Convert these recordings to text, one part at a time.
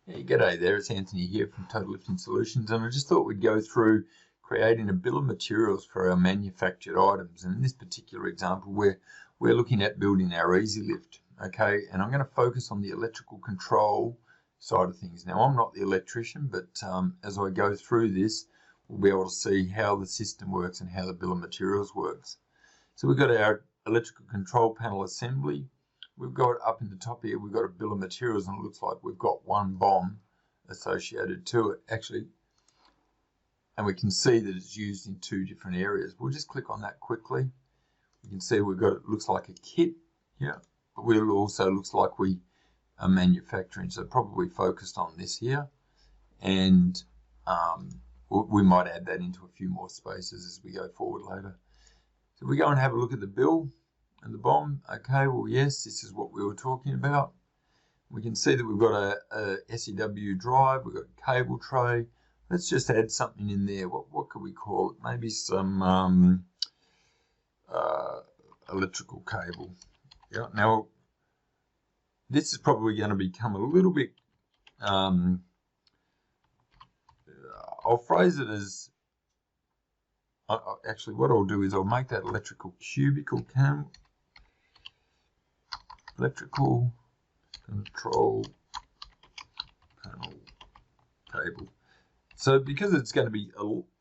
Yeah, g'day there, it's Anthony here from Total Lifting Solutions, and I just thought we'd go through creating a bill of materials for our manufactured items. And in this particular example, we're looking at building our Easy Lift, okay? And I'm going to focus on the electrical control side of things. Now, I'm not the electrician, but as I go through this, we'll be able to see how the system works and how the bill of materials works. So we've got our electrical control panel assembly. We've got up in the top here, we've got a bill of materials, and it looks like we've got one BOM associated to it, actually. And we can see that it's used in two different areas. We'll just click on that quickly. You can see we've got, it looks like a kit, yeah, but it also looks like we are manufacturing, so probably focused on this here. And we might add that into a few more spaces as we go forward later. So we go and have a look at the bill and the BOM. Okay, well, yes, this is what we were talking about. We can see that we've got a SEW drive, we've got a cable tray. Let's just add something in there. What could we call it? Maybe some electrical cable. Yeah. Now, this is probably going to become a little bit, I'll phrase it as, actually what I'll do is I'll make that electrical cubicle cam. Electrical control panel cable. So because it's going to be,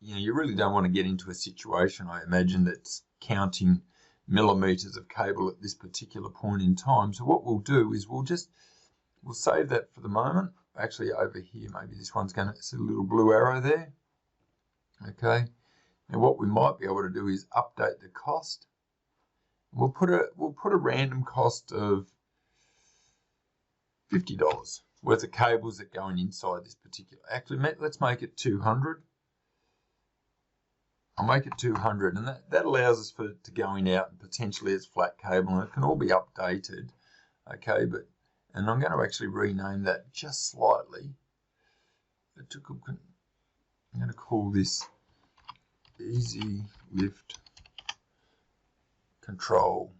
you really don't want to get into a situation, I imagine, that's counting millimeters of cable at this particular point in time. So what we'll do is we'll save that for the moment. Actually, over here, maybe this one's going to see a little blue arrow there. Okay. And what we might be able to do is update the cost. We'll put a random cost of $50 worth of cables that go inside this particular. Actually, let's make it 200. I'll make it 200, and that allows us for it to going out, and potentially it's flat cable, and it can all be updated. Okay, and I'm going to actually rename that just slightly. I'm going to call this Easy Lift Control.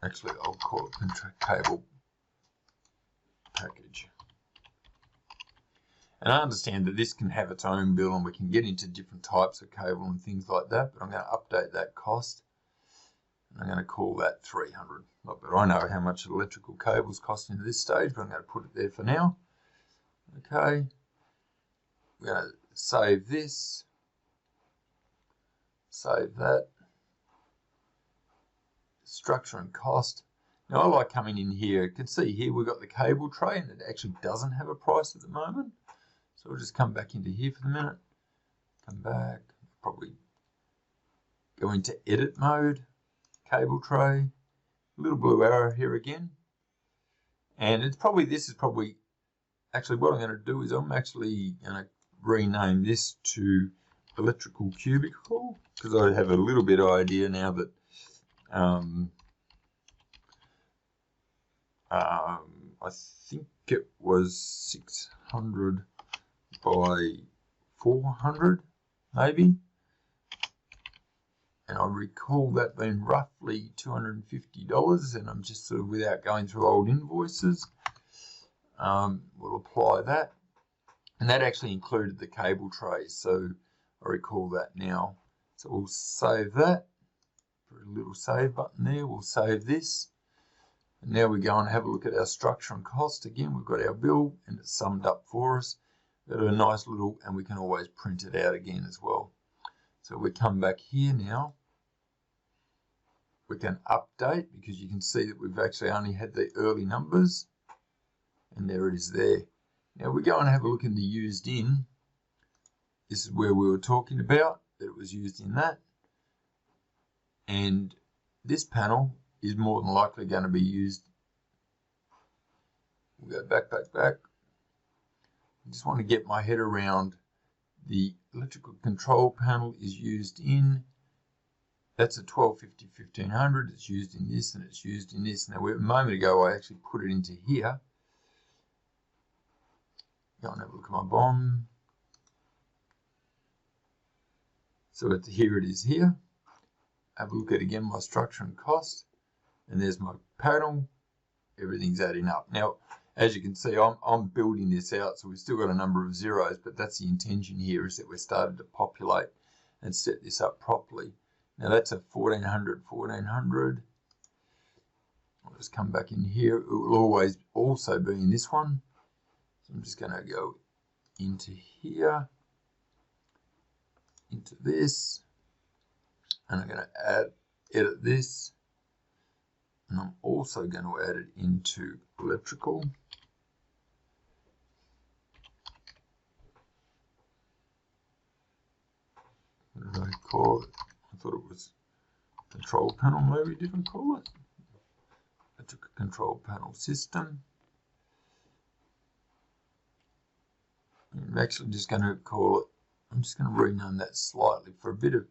Actually, I'll call it cable package. And I understand that this can have its own bill, and we can get into different types of cable and things like that, but I'm going to update that cost. And I'm going to call that 300. Not that I know how much electrical cables cost into this stage, but I'm going to put it there for now. Okay. We're going to save this. Save that. Structure and cost. Now I like coming in here. You can see here we've got the cable tray, and it actually doesn't have a price at the moment. So we'll just come back into here for the minute. Come back. Probably go into edit mode. Cable tray. Little blue arrow here again. And it's probably, this is probably, actually what I'm going to do is I'm actually going to rename this to electrical cubicle, because I have a little bit of idea now that I think it was 600 by 400 maybe, and I recall that being roughly $250, and I'm just sort of, without going through old invoices, we'll apply that, and that actually included the cable tray, so I recall that now. So we'll save that. A little save button there. We'll save this, and now we go and have a look at our structure and cost. Again, we've got our bill, and it's summed up for us. We've got a nice little, and we can always print it out again as well. So we come back here now. We can update, because you can see that we've actually only had the early numbers, and there it is there. Now we go and have a look in the used in. This is where we were talking about that it was used in that. And this panel is more than likely going to be used. We'll go back. I just want to get my head around the electrical control panel is used in, that's a 1250 1500, it's used in this, and it's used in this. Now, a moment ago, I actually put it into here. Go and have a look at my BOM. So here it is here. Have a look at again my structure and cost, and there's my panel, everything's adding up. Now, as you can see, I'm building this out, so we've still got a number of zeros, but that's the intention here, is that we're starting to populate and set this up properly. Now that's a 1400. I'll just come back in here. It will always also be in this one. So I'm just going to go into here, into this, and I'm going to edit this, and I'm also going to add it into electrical. What did I call it? I thought it was control panel, maybe didn't call it. I took a control panel system. I'm actually just going to call it, I'm just going to rename that slightly for a bit of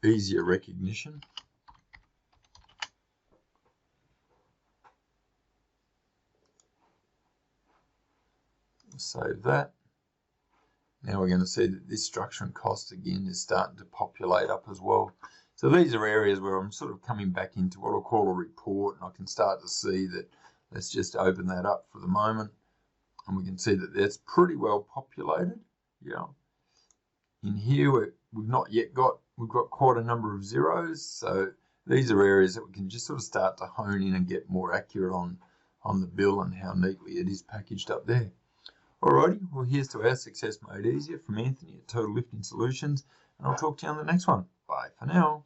easier recognition. Save that. Now we're going to see that this structure and cost again is starting to populate up as well. So these are areas where I'm sort of coming back into what I'll call a report, and I can start to see that. Let's just open that up for the moment, and we can see that that's pretty well populated. Yeah. In here we've not yet got, we've got quite a number of zeros, so these are areas that we can just sort of start to hone in and get more accurate on the bill and how neatly it is packaged up there. Alrighty, well here's to our success made easier from Anthony at Total Lifting Solutions, and I'll talk to you on the next one. Bye for now.